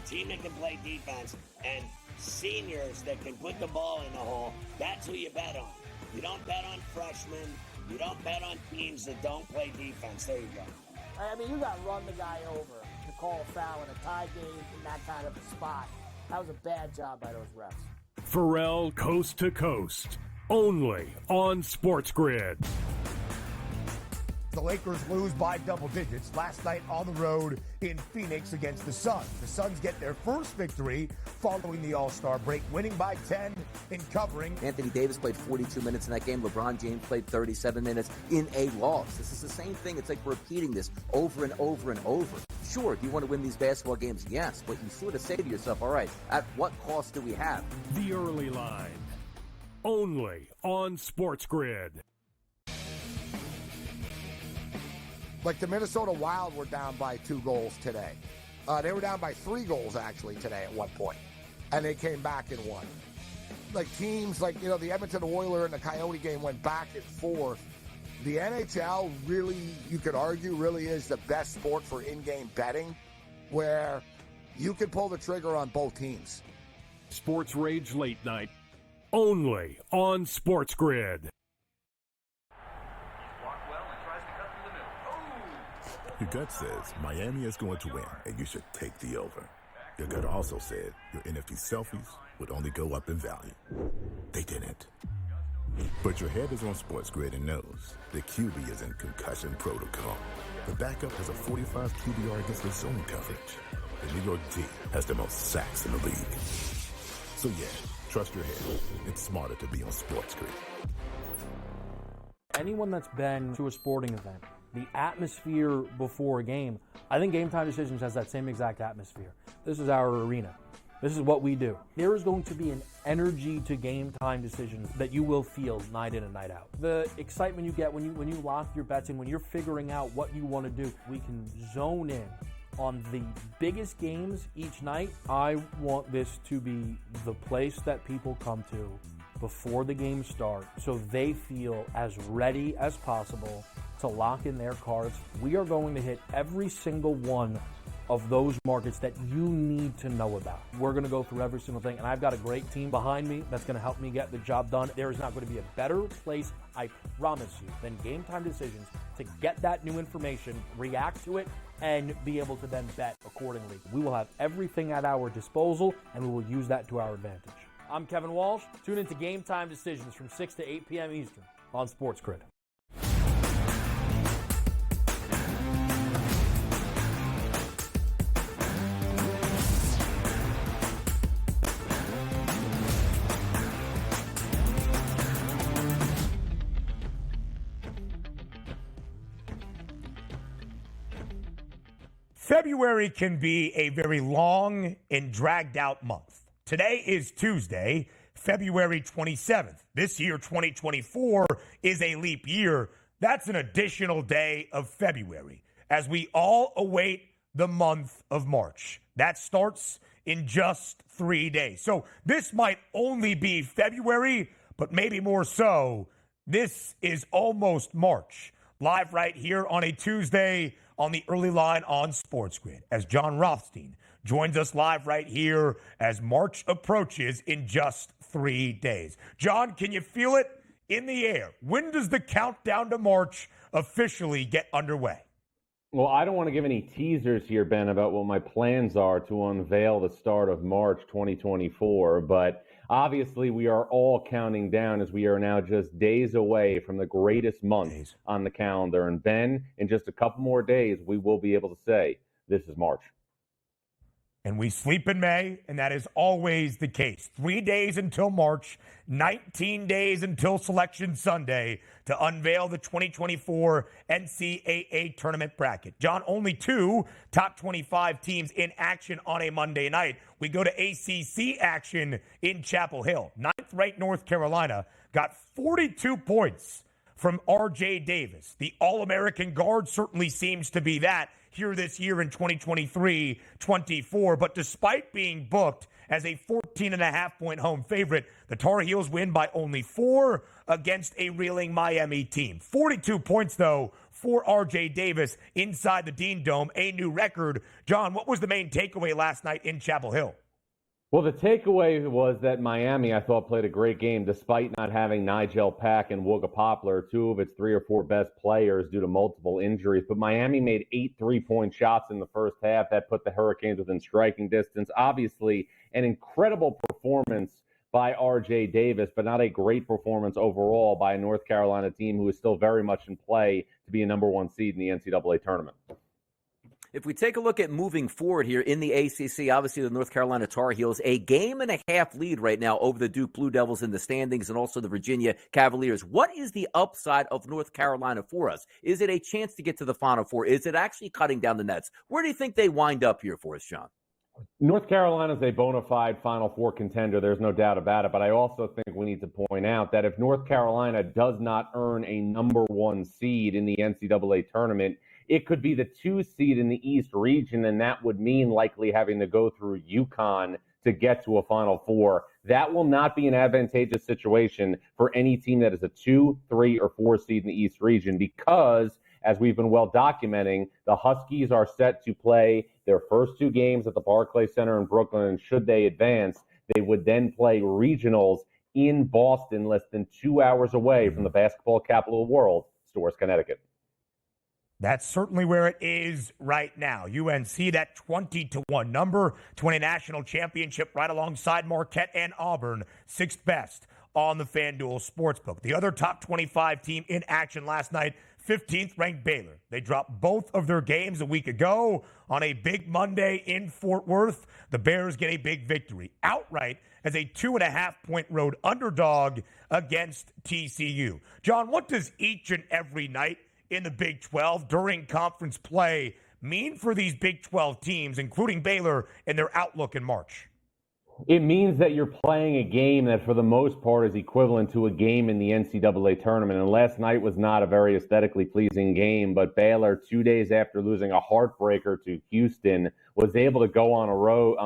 Team that can play defense, and seniors that can put the ball in the hole. That's who you bet on. You don't bet on freshmen. You don't bet on teams that don't play defense. There you go. I mean, you got to run the guy over to call a foul in a tie game in that kind of a spot. That was a bad job by those refs. Pharrell Coast to Coast, only on SportsGrid. The Lakers lose by double digits last night on the road in Phoenix against the Suns. The Suns get their first victory following the All-Star break, winning by 10 in covering. Anthony Davis played 42 minutes in that game. LeBron James played 37 minutes in a loss. This is the same thing. It's like repeating this over and over and over. Sure, do you want to win these basketball games? Yes, but you sort of say to yourself, all right, at what cost do we have? The Early Line, only on SportsGrid. Like the Minnesota Wild were down by 2 goals today. They were down by 3 goals, actually, today at one point. And they came back and won. Like teams like, the Edmonton Oilers and the Coyote game went back and forth. The NHL really, you could argue, really is the best sport for in-game betting, where you can pull the trigger on both teams. Sports Rage Late Night, only on SportsGrid. Your gut says Miami is going to win, and you should take the over. Your gut also said your NFT selfies would only go up in value. They didn't. But your head is on SportsGrid and knows the QB is in concussion protocol. The backup has a 45 QBR against the zone coverage. The New York D has the most sacks in the league. So yeah, trust your head. It's smarter to be on SportsGrid. Anyone that's been to a sporting event, the atmosphere before a game, I think Game Time Decisions has that same exact atmosphere. This is our arena. This is what we do. There is going to be an energy to Game Time Decisions that you will feel night in and night out. The excitement you get when you lock your bets in, when you're figuring out what you want to do, we can zone in on the biggest games each night. I want this to be the place that people come to before the games start so they feel as ready as possible to lock in their cards. We are going to hit every single one of those markets that you need to know about. We're going to go through every single thing, and I've got a great team behind me that's going to help me get the job done. There is not going to be a better place, I promise you, than Game Time Decisions to get that new information, react to it, and be able to then bet accordingly. We will have everything at our disposal, and we will use that to our advantage. I'm Kevin Walsh. Tune into Game Time Decisions from 6 to 8 p.m. Eastern on SportsGrid. February can be a very long and dragged out month. Today is Tuesday, February 27th. This year, 2024, is a leap year. That's an additional day of February as we all await the month of March. That starts in just 3 days. So this might only be February, but maybe more so, this is almost March. Live right here on a Tuesday on the early line on SportsGrid as John Rothstein joins us live right here as March approaches in just 3 days. John, can you feel it in the air? When does the countdown to March officially get underway? Well, I don't want to give any teasers here, Ben, about what my plans are to unveil the start of March 2024, but obviously we are all counting down as we are now just days away from the greatest month on the calendar. And Ben, in just a couple more days, we will be able to say this is March. And we sleep in May, and that is always the case. 3 days until March, 19 days until Selection Sunday to unveil the 2024 NCAA tournament bracket. John, only 2 top 25 teams in action on a Monday night. We go to ACC action in Chapel Hill. 9th-ranked North Carolina got 42 points from R.J. Davis. The All-American guard certainly seems to be that here this year in 2023-24. But despite being booked as a 14.5-point home favorite, the Tar Heels win by only 4 against a reeling Miami team. 42 points, though, for R.J. Davis inside the Dean Dome, a new record. John, what was the main takeaway last night in Chapel Hill? Well, the takeaway was that Miami, I thought, played a great game despite not having Nigel Pack and Wooga Poplar, 2 of its 3 or 4 best players due to multiple injuries. But Miami made 8 3-point shots in the first half. That put the Hurricanes within striking distance. Obviously, an incredible performance by R.J. Davis, but not a great performance overall by a North Carolina team who is still very much in play to be a number 1 seed in the NCAA tournament. If we take a look at moving forward here in the ACC, obviously the North Carolina Tar Heels, a 1.5-game lead right now over the Duke Blue Devils in the standings and also the Virginia Cavaliers. What is the upside of North Carolina for us? Is it a chance to get to the Final Four? Is it actually cutting down the nets? Where do you think they wind up here for us, John? North Carolina is a bona fide Final Four contender. There's no doubt about it. But I also think we need to point out that if North Carolina does not earn a number 1 seed in the NCAA tournament, it could be the 2 seed in the East region, and that would mean likely having to go through UConn to get to a Final Four. That will not be an advantageous situation for any team that is a 2, 3, or 4 seed in the East region because, as we've been well documenting, the Huskies are set to play their first 2 games at the Barclays Center in Brooklyn, and should they advance, they would then play regionals in Boston, less than 2 hours away from the basketball capital of the world, Storrs, Connecticut. That's certainly where it is right now. UNC, that 20-1 number to win a national championship right alongside Marquette and Auburn, 6th best on the FanDuel Sportsbook. The other top 25 team in action last night, 15th ranked Baylor. They dropped both of their games a week ago on a big Monday in Fort Worth. The Bears get a big victory outright as a 2.5-point road underdog against TCU. John, what does each and every night in the Big 12 during conference play mean for these Big 12 teams, including Baylor, and their outlook in March? It means that you're playing a game that for the most part is equivalent to a game in the NCAA tournament. And last night was not a very aesthetically pleasing game, but Baylor, 2 days after losing a heartbreaker to Houston, was able to go on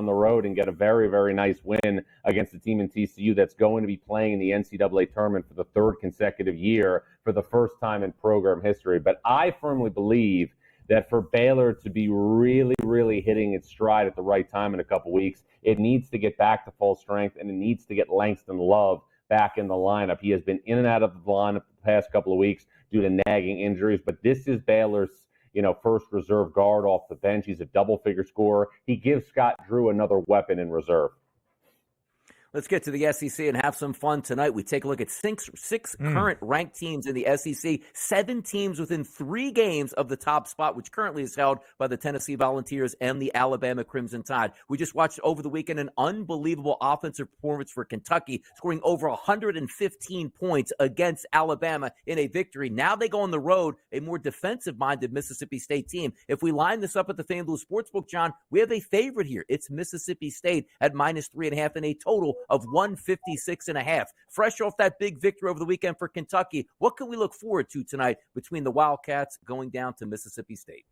the road and get a very, very nice win against a team in TCU that's going to be playing in the NCAA tournament for the 3rd consecutive year for the first time in program history. But I firmly believe that for Baylor to be really, really hitting its stride at the right time in a couple weeks, it needs to get back to full strength, and it needs to get Langston Love back in the lineup. He has been in and out of the lineup the past couple of weeks due to nagging injuries, but this is Baylor's first reserve guard off the bench. He's a double-figure scorer. He gives Scott Drew another weapon in reserve. Let's get to the SEC and have some fun tonight. We take a look at six current ranked teams in the SEC, 7 teams within 3 games of the top spot, which currently is held by the Tennessee Volunteers and the Alabama Crimson Tide. We just watched over the weekend an unbelievable offensive performance for Kentucky, scoring over 115 points against Alabama in a victory. Now they go on the road, a more defensive-minded Mississippi State team. If we line this up at the FanDuel Sportsbook, John, we have a favorite here. It's Mississippi State at -3.5 and a total of 156.5. Fresh off that big victory over the weekend for Kentucky, what can we look forward to tonight between the Wildcats going down to Mississippi State?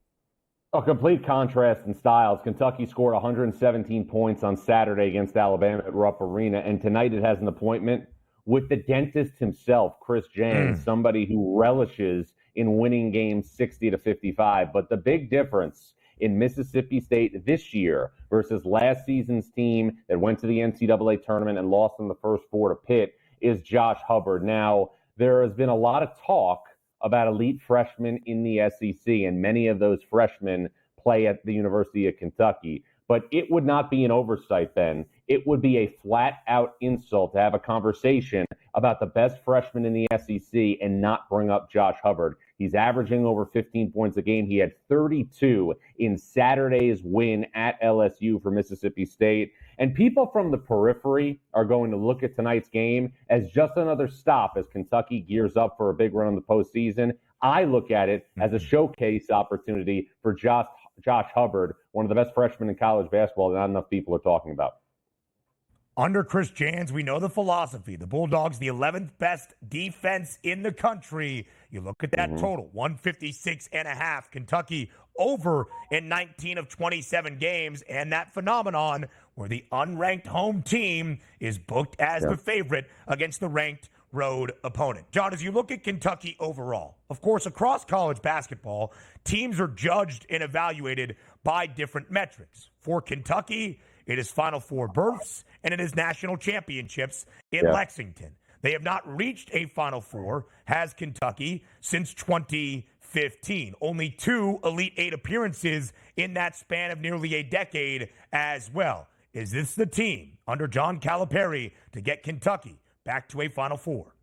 A complete contrast in styles. Kentucky scored 117 points on Saturday against Alabama at Rupp Arena, and tonight it has an appointment with the dentist himself, Chris Jans, somebody who relishes in winning games 60-55. But the big difference in Mississippi State this year versus last season's team that went to the NCAA tournament and lost in the first 4 to Pitt is Josh Hubbard. Now, there has been a lot of talk about elite freshmen in the SEC, and many of those freshmen play at the University of Kentucky. But it would not be an oversight, Ben. It would be a flat-out insult to have a conversation about the best freshman in the SEC and not bring up Josh Hubbard. He's averaging over 15 points a game. He had 32 in Saturday's win at LSU for Mississippi State. And people from the periphery are going to look at tonight's game as just another stop as Kentucky gears up for a big run in the postseason. I look at it as a showcase opportunity for Josh Hubbard, one of the best freshmen in college basketball that not enough people are talking about. Under Chris Jans, we know the philosophy. The Bulldogs, the 11th best defense in the country. You look at that total, 156.5. Kentucky over in 19 of 27 games. And that phenomenon where the unranked home team is booked as the favorite against the ranked road opponent. John, as you look at Kentucky overall, of course, across college basketball, teams are judged and evaluated by different metrics. For Kentucky, it is Final Four berths, and it is national championships in Lexington. They have not reached a Final Four, has Kentucky, since 2015. Only 2 Elite 8 appearances in that span of nearly a decade as well. Is this the team under John Calipari to get Kentucky back to a Final Four?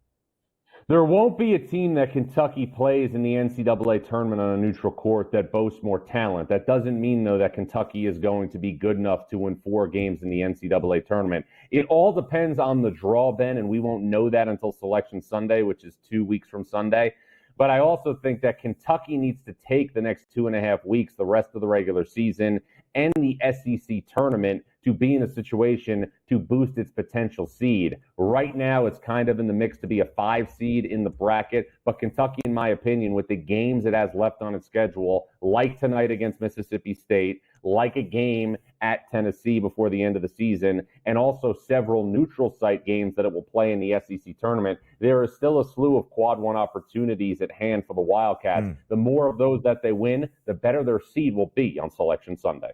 There won't be a team that Kentucky plays in the NCAA tournament on a neutral court that boasts more talent. That doesn't mean, though, that Kentucky is going to be good enough to win 4 games in the NCAA tournament. It all depends on the draw, Ben, and we won't know that until Selection Sunday, which is 2 weeks from Sunday. But I also think that Kentucky needs to take the next 2.5 weeks, the rest of the regular season, and the SEC tournament to be in a situation to boost its potential seed. Right now, it's kind of in the mix to be a 5 seed in the bracket, but Kentucky, in my opinion, with the games it has left on its schedule, like tonight against Mississippi State, like a game at Tennessee before the end of the season, and also several neutral site games that it will play in the SEC tournament, there is still a slew of quad 1 opportunities at hand for the Wildcats. The more of those that they win, the better their seed will be on Selection Sunday.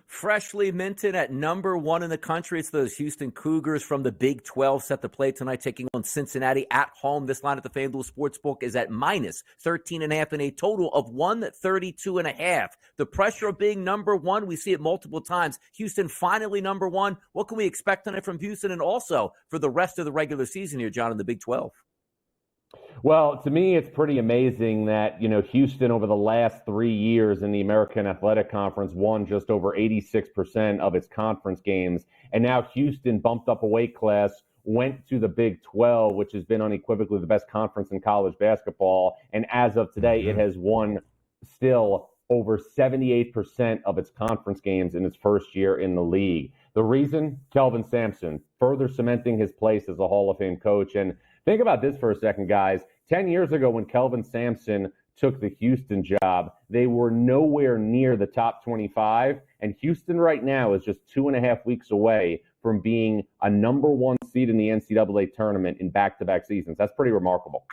Freshly minted at number 1 in the country, it's those Houston Cougars from the Big 12 set to play tonight, taking on Cincinnati at home. This line at the FanDuel Sportsbook is at -13.5 and a total of 132.5. The pressure of being number 1, we see it multiple times. Houston finally number 1. What can we expect tonight from Houston and also for the rest of the regular season here, John, in the Big 12? Well, to me, it's pretty amazing that, Houston over the last 3 years in the American Athletic Conference won just over 86% of its conference games. And now Houston bumped up a weight class, went to the Big 12, which has been unequivocally the best conference in college basketball. And as of today, it has won still over 78% of its conference games in its first year in the league. The reason? Kelvin Sampson, further cementing his place as a Hall of Fame coach. And think about this for a second, guys. 10 years ago, when Kelvin Sampson took the Houston job, they were nowhere near the top 25. And Houston right now is just 2.5 weeks away from being a number 1 seed in the NCAA tournament in back-to-back seasons. That's pretty remarkable.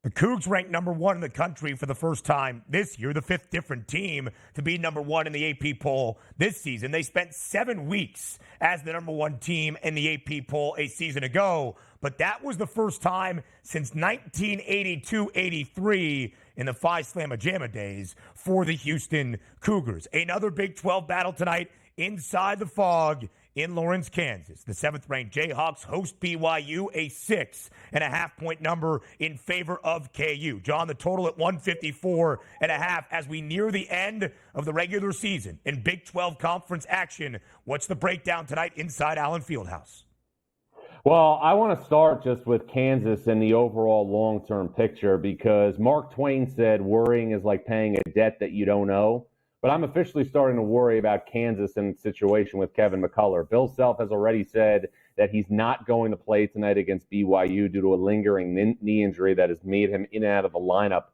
The Cougs ranked number 1 in the country for the first time this year, the 5th different team to be number 1 in the AP poll this season. They spent 7 weeks as the number 1 team in the AP poll a season ago, but that was the first time since 1982-83 in the Phi Slamma Jamma days for the Houston Cougars. Another Big 12 battle tonight inside the Fog in Lawrence, Kansas. The 7th-ranked Jayhawks host BYU, a 6.5-point number in favor of KU. John, the total at 154.5 as we near the end of the regular season in Big 12 conference action. What's the breakdown tonight inside Allen Fieldhouse? Well, I want to start just with Kansas and the overall long-term picture because Mark Twain said worrying is like paying a debt that you don't owe. But I'm officially starting to worry about Kansas and the situation with Kevin McCullough. Bill Self has already said that he's not going to play tonight against BYU due to a lingering knee injury that has made him in and out of the lineup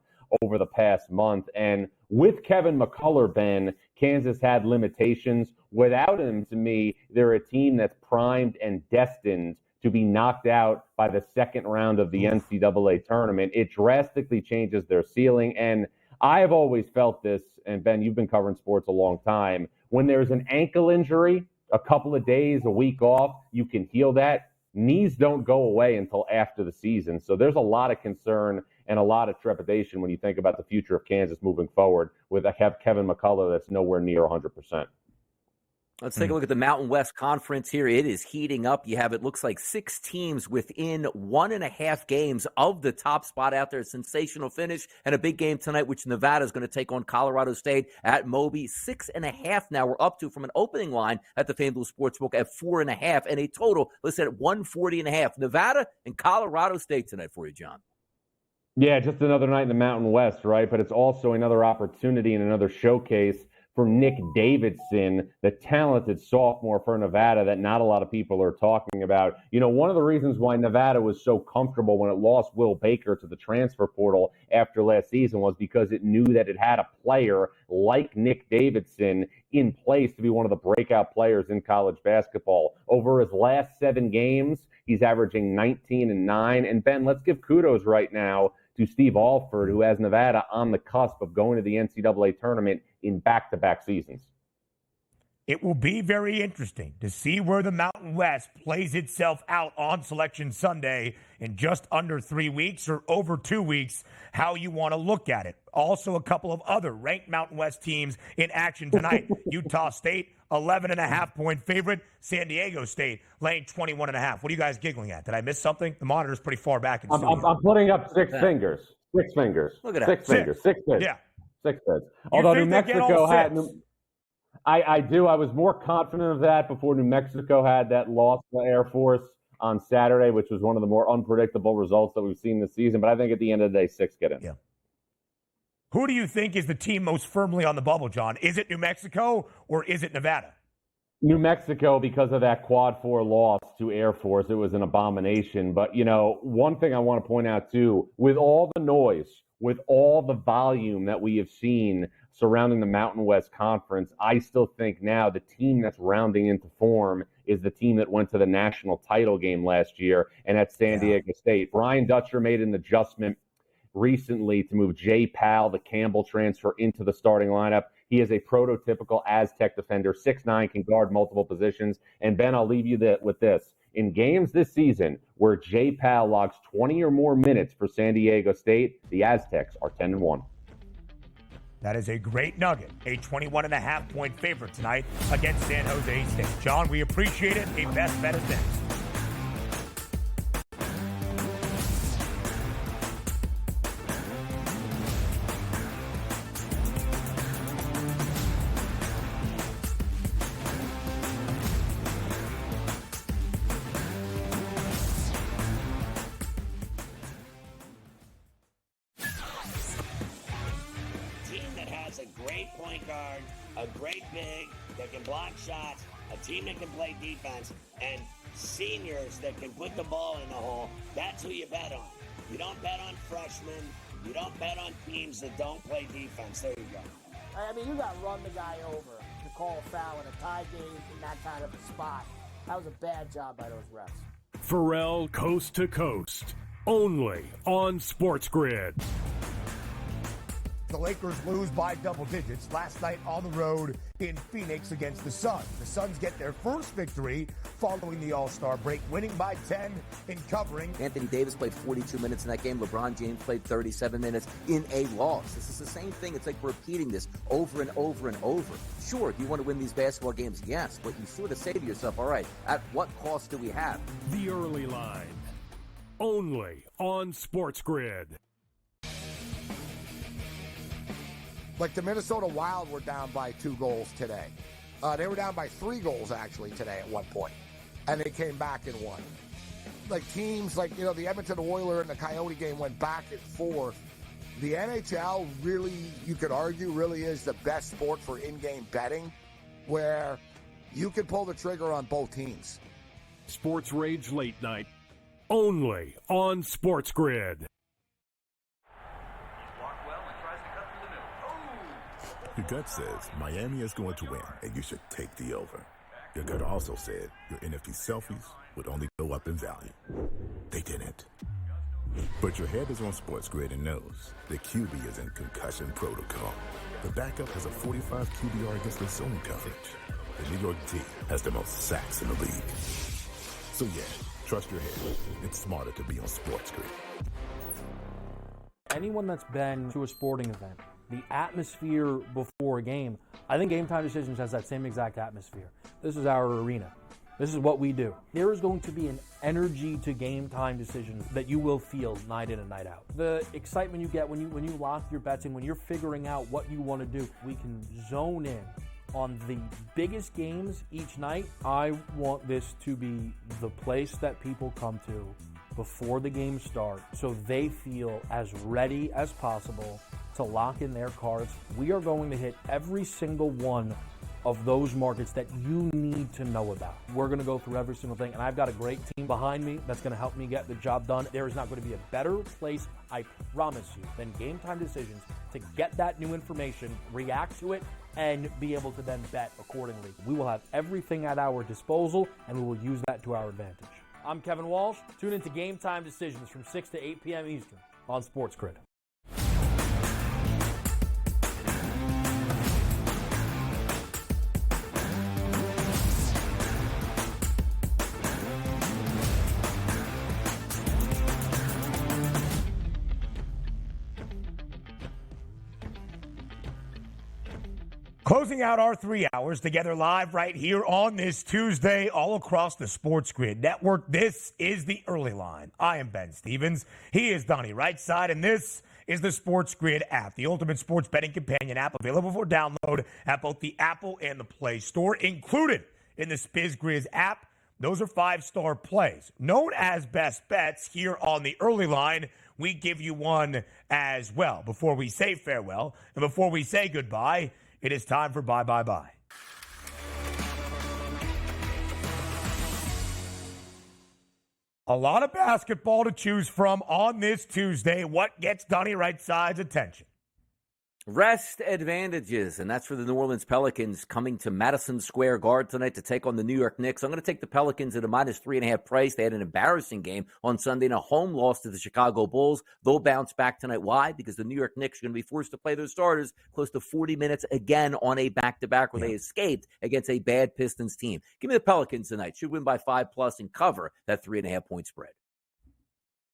over the past month. And with Kevin McCullough, Ben, Kansas had limitations. Without him, to me, they're a team that's primed and destined to be knocked out by the second round of the NCAA tournament. It drastically changes their ceiling. And I have always felt this, and Ben, you've been covering sports a long time. When there's an ankle injury, a couple of days, a week off, you can heal that. Knees don't go away until after the season. So there's a lot of concern and a lot of trepidation when you think about the future of Kansas moving forward with a Kevin McCullough that's nowhere near 100%. Let's take a look at the Mountain West Conference here. It is heating up. You have, it looks like 6 teams within 1.5 games of the top spot out there. Sensational finish and a big game tonight, which Nevada is going to take on Colorado State at Moby. 6.5 now we're up to from an opening line at the FanDuel Sportsbook at 4.5 and a total, let's say, at 140.5. Nevada and Colorado State tonight for you, John. Yeah, just another night in the Mountain West, right? But it's also another opportunity and another showcase for Nick Davidson, the talented sophomore for Nevada that not a lot of people are talking about. You know, one of the reasons why Nevada was so comfortable when it lost Will Baker to the transfer portal after last season was because it knew that it had a player like Nick Davidson in place to be one of the breakout players in college basketball. Over his last 7 games, he's averaging 19 and 9. And Ben, let's give kudos right now to Steve Alford, who has Nevada on the cusp of going to the NCAA tournament in back-to-back seasons. It will be very interesting to see where the Mountain West plays itself out on Selection Sunday in just under 3 weeks or over 2 weeks, how you want to look at it. Also, a couple of other ranked Mountain West teams in action tonight. Utah State, 11.5-point favorite. San Diego State laying 21.5. What are you guys giggling at? Did I miss something? The monitor's pretty far back. I'm putting up 6 fingers. 6 fingers. Look at that. 6 fingers. 6 fingers. Yeah. 6 fingers. Although New Mexico had... I do. I was more confident of that before New Mexico had that loss to Air Force on Saturday, which was one of the more unpredictable results that we've seen this season. But I think at the end of the day, 6 get in. Yeah. Who do you think is the team most firmly on the bubble, John? Is it New Mexico or is it Nevada? New Mexico, because of that quad 4 loss to Air Force, it was an abomination. But, you know, one thing I want to point out, too, with all the noise, with all the volume that we have seen surrounding the Mountain West Conference, I still think now the team that's rounding into form is the team that went to the national title game last year, and that's San Diego State. Brian Dutcher made an adjustment recently to move Jay Powell, the Campbell transfer, into the starting lineup. He is a prototypical Aztec defender, 6'9", can guard multiple positions. And Ben, I'll leave you with this. In games this season where Jay Powell logs 20 or more minutes for San Diego State, the Aztecs are 10-1. That is a great nugget. A 21.5-point favorite tonight against San Jose State. John, we appreciate it. A best bet is next. A great big that can block shots, a team that can play defense, and seniors that can put the ball in the hole. That's who you bet on. You don't bet on freshmen. You don't bet on teams that don't play defense. There you go. I mean, you got to run the guy over to call a foul in a tie game in that kind of a spot. That was a bad job by those refs. Pharrell Coast to Coast, only on SportsGrid. The Lakers lose by double digits last night on the road in Phoenix against the Suns. The Suns get their first victory following the All-Star break, winning by 10 and covering. Anthony Davis played 42 minutes in that game. LeBron James played 37 minutes in a loss. This is the same thing. It's like repeating this over and over and over. Sure, do you want to win these basketball games? Yes, but you sort of say to yourself, all right, at what cost do we have? The Early Line, only on SportsGrid. Like the Minnesota Wild were down by 2 goals today. They were down by 3 goals, actually, today at one point. And they came back and won. Like teams like, the Edmonton Oilers and the Coyote game went back and forth. The NHL really, you could argue, really is the best sport for in-game betting, where you can pull the trigger on both teams. Sports Rage Late Night, only on SportsGrid. Your gut says Miami is going to win, and you should take the over. Your gut also said your NFT selfies would only go up in value. They didn't. But your head is on SportsGrid and knows the QB is in concussion protocol. The backup has a 45 QBR against the zone coverage. The New York D has the most sacks in the league. So yeah, trust your head. It's smarter to be on SportsGrid. Anyone that's been to a sporting event, the atmosphere before a game, I think Game Time Decisions has that same exact atmosphere. This is our arena. This is what we do. There is going to be an energy to Game Time Decisions that you will feel night in and night out. The excitement you get when you lock your bets in, when you're figuring out what you want to do, we can zone in on the biggest games each night. I want this to be the place that people come to before the games start so they feel as ready as possible to lock in their cards. We are going to hit every single one of those markets that you need to know about. We're going to go through every single thing, and I've got a great team behind me that's going to help me get the job done. There is not going to be a better place, I promise you, than Game Time Decisions to get that new information, react to it, and be able to then bet accordingly. We will have everything at our disposal, and we will use that to our advantage. I'm Kevin Walsh. Tune into Game Time Decisions from 6 to 8 p.m. Eastern on SportsGrid. Closing out our 3 hours together live right here on this Tuesday, all across the SportsGrid network. This is the Early Line. I am Ben Stevens. He is Donnie Rightside, and this is the SportsGrid app, the ultimate sports betting companion app available for download at both the Apple and the Play Store. Included in the SportsGrid app, those are 5-star plays. Known as best bets here on the Early Line, we give you one as well. Before we say farewell and before we say goodbye, it is time for Bye, Bye, Bye. A lot of basketball to choose from on this Tuesday. What gets Donnie Rightside's attention? Rest advantages, and that's for the New Orleans Pelicans coming to Madison Square Garden tonight to take on the New York Knicks. I'm going to take the Pelicans at a -3.5 price. They had an embarrassing game on Sunday and a home loss to the Chicago Bulls. They'll bounce back tonight. Why? Because the New York Knicks are going to be forced to play their starters close to 40 minutes again on a back-to-back where they escaped against a bad Pistons team. Give me the Pelicans tonight. Should win by 5+ and cover that 3.5-point spread.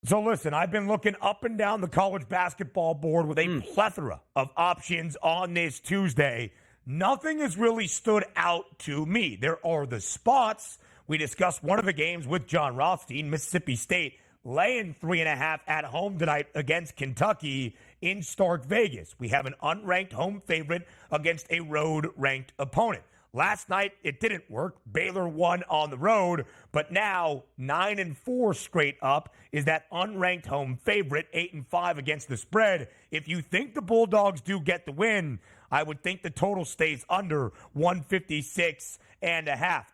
So listen, I've been looking up and down the college basketball board with a plethora of options on this Tuesday. Nothing has really stood out to me. There are the spots. We discussed one of the games with John Rothstein, Mississippi State, laying 3.5 at home tonight against Kentucky in Stark Vegas. We have an unranked home favorite against a road-ranked opponent. Last night, it didn't work. Baylor won on the road, but now 9-4 straight up is that unranked home favorite, 8-5 against the spread. If you think the Bulldogs do get the win, I would think the total stays under 156.5.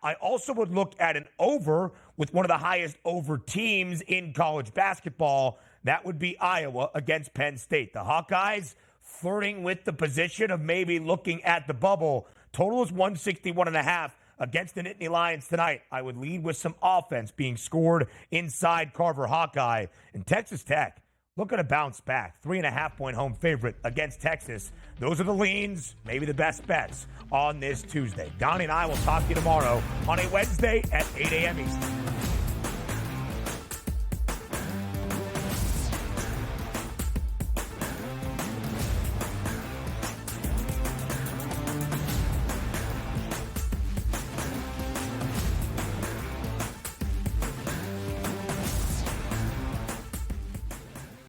I also would look at an over with one of the highest over teams in college basketball. That would be Iowa against Penn State. The Hawkeyes flirting with the position of maybe looking at the bubble. Total is 161.5 against the Nittany Lions tonight. I would lead with some offense being scored inside Carver Hawkeye. And Texas Tech looking to bounce back. 3.5-point home favorite against Texas. Those are the leans, maybe the best bets on this Tuesday. Donnie and I will talk to you tomorrow on a Wednesday at 8 a.m. Eastern.